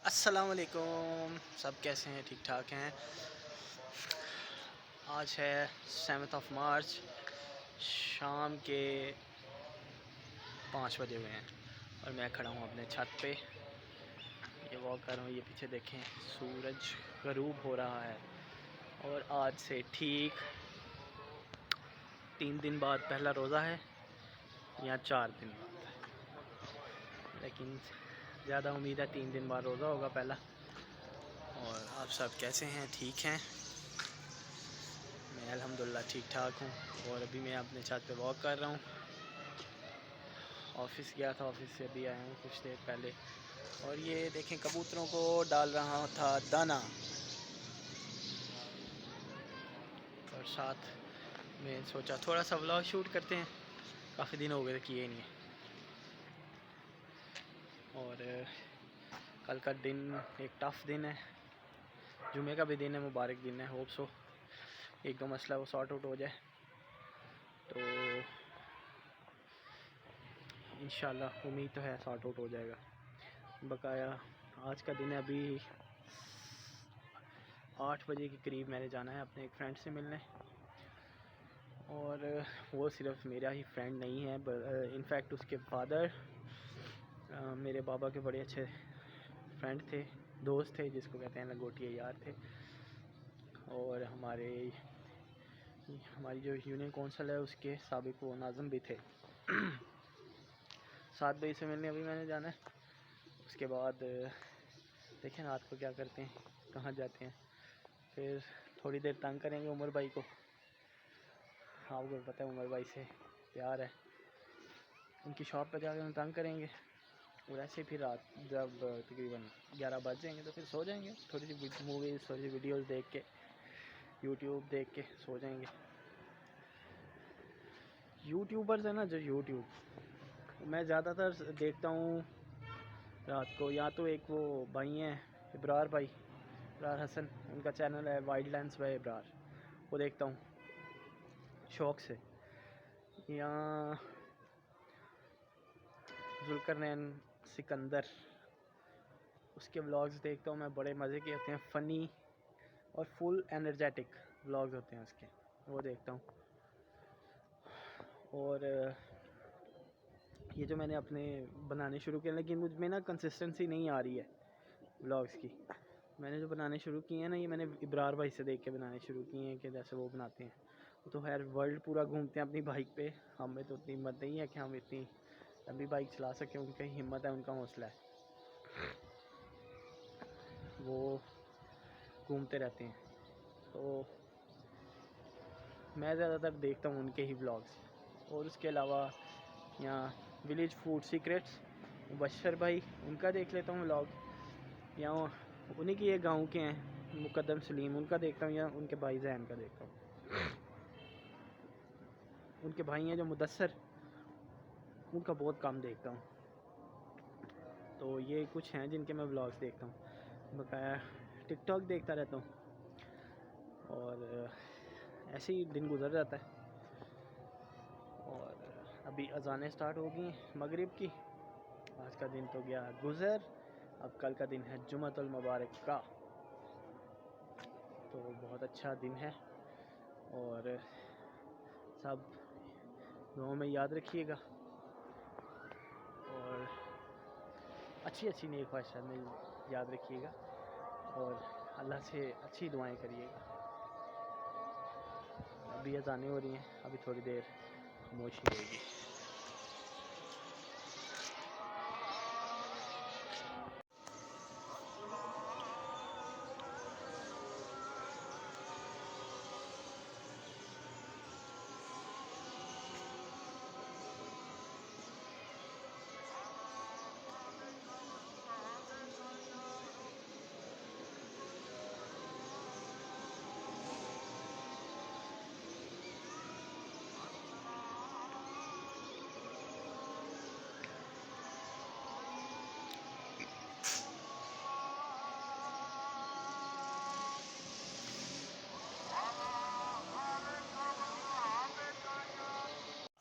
अस्सलाम वालेकुम। सब कैसे हैं? ठीक ठाक हैं। आज है 7 मार्च, शाम के 5 बजे हुए हैं और मैं खड़ा हूँ अपने छत पे। ये वॉक कर रहा हूँ। ये पीछे देखें, सूरज ग़रूब हो रहा है। और आज से ठीक 3 दिन बाद पहला रोज़ा है या 4 दिन बाद, लेकिन ज़्यादा उम्मीद है 3 दिन बाद रोज़ा होगा पहला। और आप सब कैसे हैं? ठीक हैं? मैं अल्हम्दुलिल्लाह ठीक ठाक हूँ। और अभी मैं अपने छत पे वॉक कर रहा हूँ। ऑफ़िस गया था, ऑफ़िस से अभी आया हूँ कुछ देर पहले। और ये देखें, कबूतरों को डाल रहा था दाना। और साथ में सोचा थोड़ा सा व्लॉग शूट करते हैं, काफ़ी दिन हो गए किए ही नहीं। और कल का दिन एक टफ़ दिन है, जुमे का भी दिन है, मुबारक दिन है। होप सो एक दो मसला वो सॉर्ट आउट हो जाए तो इंशाल्लाह, उम्मीद तो है सॉर्ट आउट हो जाएगा। बकाया आज का दिन है, अभी 8 बजे के करीब मैंने जाना है अपने एक फ्रेंड से मिलने। और वो सिर्फ मेरा ही फ्रेंड नहीं है, इनफैक्ट उसके फादर मेरे बाबा के बड़े अच्छे फ्रेंड थे, दोस्त थे, जिसको कहते हैं लंगोटिया यार थे। और हमारी जो यूनियन कौंसिल है उसके साबिक वो नाज़िम भी थे। 7 बजे से मिलने अभी मैंने जाना है। उसके बाद देखें रात को क्या करते हैं, कहाँ जाते हैं। फिर थोड़ी देर तंग करेंगे उमर भाई को। आपको पता है उमर भाई से प्यार है। उनकी शॉप पर जाकर हम तंग करेंगे। और ऐसे फिर रात जब तकरीबन 11 बज जाएंगे तो फिर सो जाएंगे। थोड़ी सी मूवीज़, थोड़ी सी वीडियोस देख के, यूट्यूब देख के सो जाएंगे। यूट्यूबर्स है ना जो यूट्यूब, मैं ज़्यादातर देखता हूँ रात को। या तो एक वो भाई हैं इब्रार भाई, इब्रार हसन, उनका चैनल है वाइल्ड लैंड्स बाय इब्रार, वो देखता हूँ शौक़ से। या जुल्करनैन सिकंदर, उसके व्लॉग्स देखता हूँ मैं, बड़े मज़े के होते हैं, फ़नी और फुल एनर्जेटिक व्लॉग्स होते हैं उसके, वो देखता हूँ। और ये जो मैंने अपने बनाने शुरू किए, लेकिन मुझ में ना कंसिस्टेंसी नहीं आ रही है व्लॉग्स की। मैंने जो बनाने शुरू किए हैं ना, ये मैंने इब्रार भाई से देख के बनाने शुरू किए हैं कि जैसे वो बनाते हैं। वो तो खैर वर्ल्ड पूरा घूमते हैं अपनी बाइक पे, हमें तो उतनी हिम्मत नहीं है कि हम इतनी लंबी बाइक चला सकें। उनकी हिम्मत है, उनका हौसला है, वो घूमते रहते हैं। तो मैं ज़्यादातर देखता हूँ उनके ही व्लॉग्स। और उसके अलावा यहाँ विलेज फूड सीक्रेट्स, मुबशर भाई, उनका देख लेता हूँ व्लॉग। या उन्हीं के ये गांव के हैं मुकद्दम सलीम, उनका देखता हूँ। या उनके भाई जैन का देखता हूँ। उनके भाई हैं जो मुदस्सर, उनका बहुत कम देखता हूँ। तो ये कुछ हैं जिनके मैं व्लॉग्स देखता हूँ। बकाया टिकटॉक देखता रहता हूँ। और ऐसे ही दिन गुजर जाता है। और अभी अज़ानें स्टार्ट हो गई मगरिब की। आज का दिन तो गया गुज़र, अब कल का दिन है जुम्मतुल मुबारक का, तो बहुत अच्छा दिन है। और सब दुआओं में याद रखिएगा और अच्छी अच्छी नेक ख्वाहिशात में याद रखिएगा और अल्लाह से अच्छी दुआएं करिएगा। अभी अज़ानें हो रही हैं, अभी थोड़ी देर खामोशी रहेगी।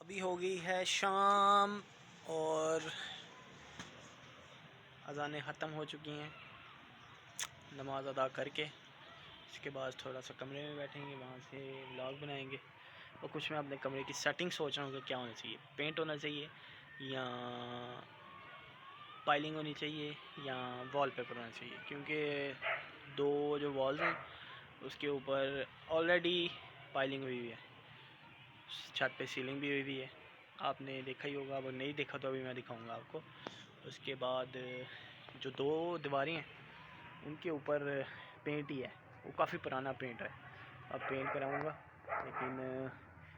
अभी हो गई है शाम और अज़ानें ख़त्म हो चुकी हैं। नमाज़ अदा करके इसके बाद थोड़ा सा कमरे में बैठेंगे, वहाँ से व्लॉग बनाएंगे। और कुछ मैं अपने कमरे की सेटिंग सोच रहा हूँ कि क्या होना चाहिए, पेंट होना चाहिए या पाइलिंग होनी चाहिए या वॉलपेपर होना चाहिए, क्योंकि दो जो वॉल्स हैं उसके ऊपर ऑलरेडी पाइलिंग हुई हुई है, छत पे सीलिंग भी हुई हुई है, आपने देखा ही होगा। अगर नहीं देखा तो अभी मैं दिखाऊंगा आपको। उसके बाद जो दो दीवारें हैं उनके ऊपर पेंट ही है, वो काफ़ी पुराना पेंट है। अब पेंट कराऊंगा, लेकिन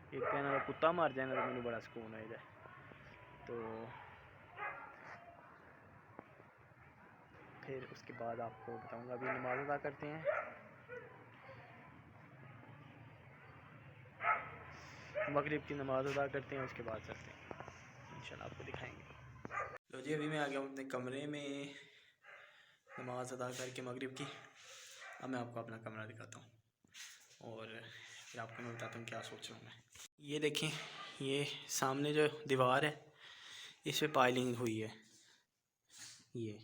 एक तो ना कुत्ता मार जाए ना तो मैंने बड़ा सुकून हो जाए। तो फिर उसके बाद आपको बताऊंगा। अभी नमाज़ अदा करते हैं, मगरिब की नमाज़ अदा करते हैं, उसके बाद चलते हैं, इंशाल्लाह आपको दिखाएंगे। लो जी, अभी मैं आ गया हूँ अपने कमरे में नमाज़ अदा करके मगरिब की। अब मैं आपको अपना कमरा दिखाता हूँ और फिर आपको मैं बताता हूँ क्या सोच रहा हूँ मैं। ये देखें, ये सामने जो दीवार है इस पर पाइलिंग हुई है, ये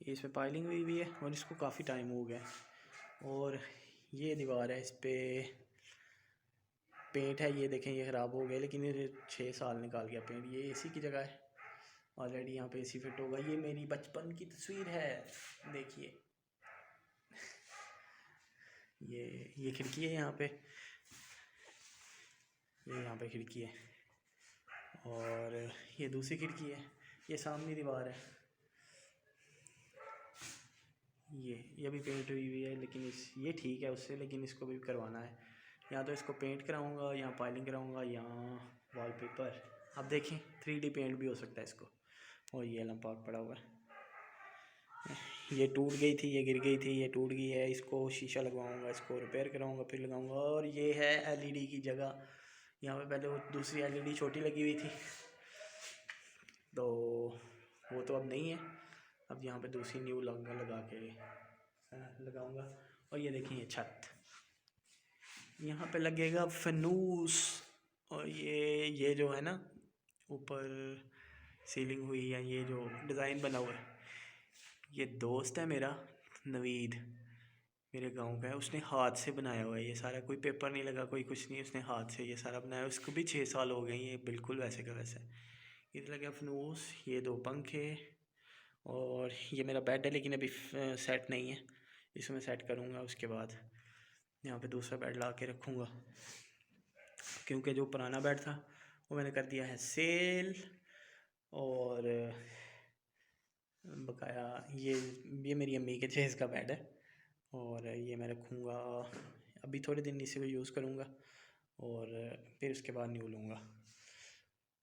इस पर पाइलिंग हुई हुई है और इसको काफ़ी टाइम हो गया। और ये दीवार है, इस पर पेंट है, ये देखें ये ख़राब हो गया, लेकिन ये 6 साल निकाल गया पेंट। ये एसी की जगह है, ऑलरेडी यहाँ पे एसी फिट होगा। ये मेरी बचपन की तस्वीर है, देखिए ये खिड़की है यहाँ पे, ये यहाँ पे खिड़की है और ये दूसरी खिड़की है, ये सामने दीवार है। ये अभी पेंट हुई हुई है, लेकिन ये ठीक है उससे, लेकिन इसको भी करवाना है। या तो इसको पेंट कराऊंगा या पाइलिंग कराऊंगा या वॉलपेपर। अब देखें 3D पेंट भी हो सकता है इसको। और ये लंपाक पड़ा हुआ है, ये टूट गई थी, ये गिर गई थी, ये टूट गई है। इसको शीशा लगवाऊंगा, इसको रिपेयर कराऊंगा, फिर लगाऊंगा। और ये है LED की जगह, यहाँ पे पहले वो दूसरी LED छोटी लगी हुई थी, तो वो तो अब नहीं है। अब यहाँ पे दूसरी न्यू लगा के लगाऊंगा। और ये देखिए ये छत, यहाँ पे लगेगा फनूस। और ये जो है ना ऊपर सीलिंग हुई है, ये जो डिज़ाइन बना हुआ है, ये दोस्त है मेरा नवीद, मेरे गांव का है, उसने हाथ से बनाया हुआ है ये सारा। कोई पेपर नहीं लगा, कोई कुछ नहीं, उसने हाथ से ये सारा बनाया। उसको भी 6 साल हो गए, ये बिल्कुल वैसे का वैसा है। इधर लगा फनूस, ये 2 पंखे। और ये मेरा बेड है, लेकिन अभी सेट नहीं है, इसको मैं सेट करूँगा। उसके बाद यहाँ पे दूसरा बेड ला के रखूँगा, क्योंकि जो पुराना बेड था वो मैंने कर दिया है सेल। और बकाया ये मेरी अम्मी के चेज़ का बेड है, और ये मैं रखूँगा। अभी थोड़े दिन इसी को यूज़ करूँगा और फिर उसके बाद न्यू लूँगा।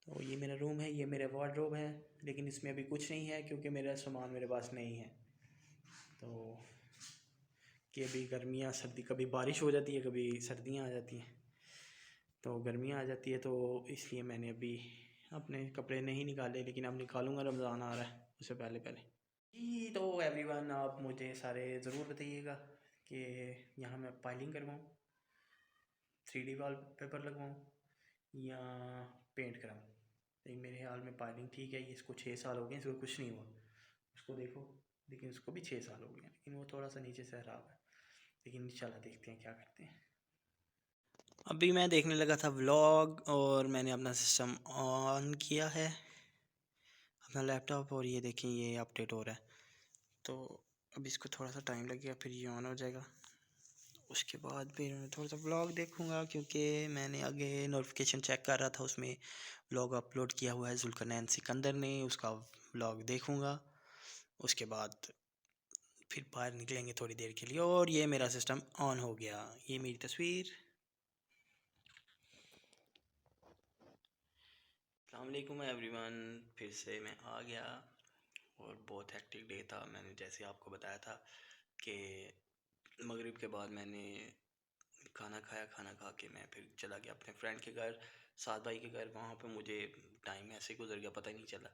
तो ये मेरा रूम है, ये मेरा वार्डरोब है, लेकिन इसमें अभी कुछ नहीं है क्योंकि मेरा सामान मेरे पास नहीं है। तो कि अभी गर्मियाँ सर्दी, कभी बारिश हो जाती है, कभी सर्दियाँ आ जाती हैं। तो गर्मियाँ आ जाती है, तो इसलिए मैंने अभी अपने कपड़े नहीं निकाले, लेकिन अब निकालूंगा, रमज़ान आ रहा है उससे पहले पहले जी। तो एवरीवन, आप मुझे सारे ज़रूर बताइएगा कि यहाँ मैं पाइलिंग करवाऊँ, 3D वॉल पेपर लगवाऊँ या पेंट कराऊँ। लेकिन मेरे ख्याल में पाइलिंग ठीक है। ये इसको 6 साल हो गए, इसको कुछ नहीं हुआ, उसको देखो, लेकिन उसको भी 6 साल हो गए, लेकिन वो थोड़ा सा नीचे से ख़राब है। लेकिन इंशाल्लाह देखते हैं क्या करते हैं। अभी मैं देखने लगा था व्लॉग और मैंने अपना सिस्टम ऑन किया है, अपना लैपटॉप, और ये देखें ये अपडेट हो रहा है। तो अभी इसको थोड़ा सा टाइम लगेगा, फिर ये ऑन हो जाएगा। उसके बाद फिर मैं थोड़ा सा व्लॉग देखूंगा, क्योंकि मैंने आगे नोटिफिकेशन चेक कर रहा था, उसमें व्लॉग अपलोड किया हुआ है जुल्करनैन सिकंदर ने, उसका व्लॉग देखूंगा। उसके बाद फिर बाहर निकलेंगे थोड़ी देर के लिए। और ये मेरा सिस्टम ऑन हो गया, ये मेरी तस्वीर। अस्सलाम वालेकुम एवरीवन, फिर से मैं आ गया और बहुत हेक्टिक डे था। मैंने जैसे आपको बताया था कि मगरिब के बाद मैंने खाना खाया, खाना खा के मैं फिर चला गया अपने फ्रेंड के घर, साथ भाई के घर। वहाँ पे मुझे टाइम ऐसे गुजर गया, पता ही नहीं चला।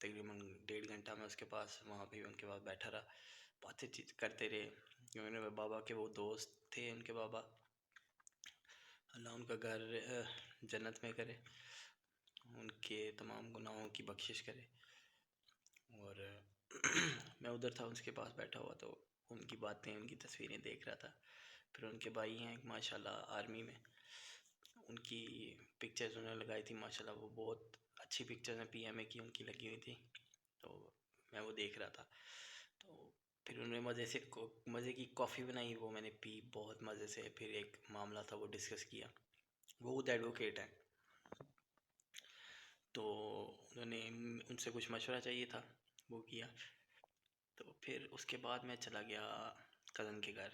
तकरीबन 1.5 घंटा मैं उसके पास वहाँ पे उनके पास बैठा रहा, बातें चीज करते रहे। क्योंकि मेरे बाबा के वो दोस्त थे, उनके बाबा, अल्लाह उनका घर जन्नत में करे, उनके तमाम गुनाहों की बख्शिश करे। और मैं उधर था उसके पास बैठा हुआ, तो उनकी बातें उनकी तस्वीरें देख रहा था। फिर उनके भाई हैं एक माशाल्लाह आर्मी में, उनकी पिक्चर्स उन्होंने लगाई थी माशाल्लाह, वो बहुत अच्छी पिक्चर्स हैं, पीएमए की उनकी लगी हुई थी। तो मैं वो देख रहा था। तो फिर उन्होंने मज़े की कॉफ़ी बनाई, वो मैंने पी बहुत मज़े से। फिर एक मामला था वो डिस्कस किया। वो खुद एडवोकेट हैं, तो उन्होंने उनसे कुछ मशवरा चाहिए था, वो किया। तो फिर उसके बाद मैं चला गया कज़न के घर,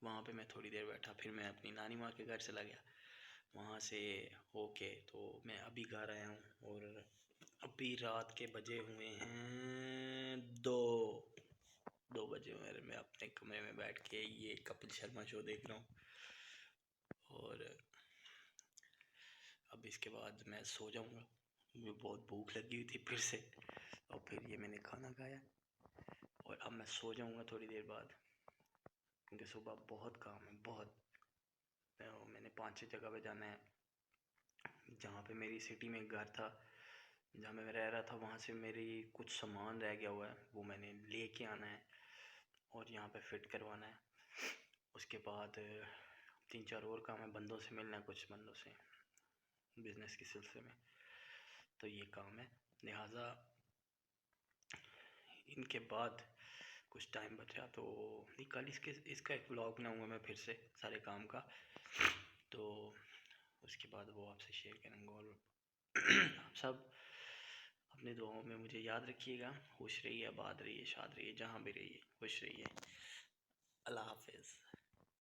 वहाँ पे मैं थोड़ी देर बैठा। फिर मैं अपनी नानी माँ के घर चला गया, वहाँ से होके तो मैं अभी घर आया हूँ। और अभी रात के बजे हुए हैं 2 बजे हुए हैं। मैं अपने कमरे में बैठ के ये कपिल शर्मा शो देख रहा हूँ, और अब इसके बाद मैं सो जाऊँगा। मुझे बहुत भूख लगी हुई थी फिर से, और फिर ये मैंने खाना खाया, और अब मैं सो जाऊँगा थोड़ी देर बाद, क्योंकि सुबह बहुत काम है, बहुत। मैंने 5-6 जगह पे जाना है। जहाँ पे मेरी सिटी में घर था, जहाँ मैं रह रहा था, वहाँ से मेरी कुछ सामान रह गया हुआ है, वो मैंने लेके आना है और यहाँ पे फिट करवाना है। उसके बाद 3-4 और काम है, बंदों से मिलना है, कुछ बंदों से बिज़नेस के सिलसिले में, तो ये काम है। लिहाजा इनके बाद कुछ टाइम बचा तो कल इसका एक व्लॉग बनाऊँगा मैं फिर से सारे काम का, तो उसके बाद वो आपसे शेयर करूँगा। और आप सब अपने दुआओं में मुझे याद रखिएगा। खुश रहिए, आबाद रहिए, शाद रहिए, जहाँ भी रहिए खुश रहिए। अल्लाह हाफिज़।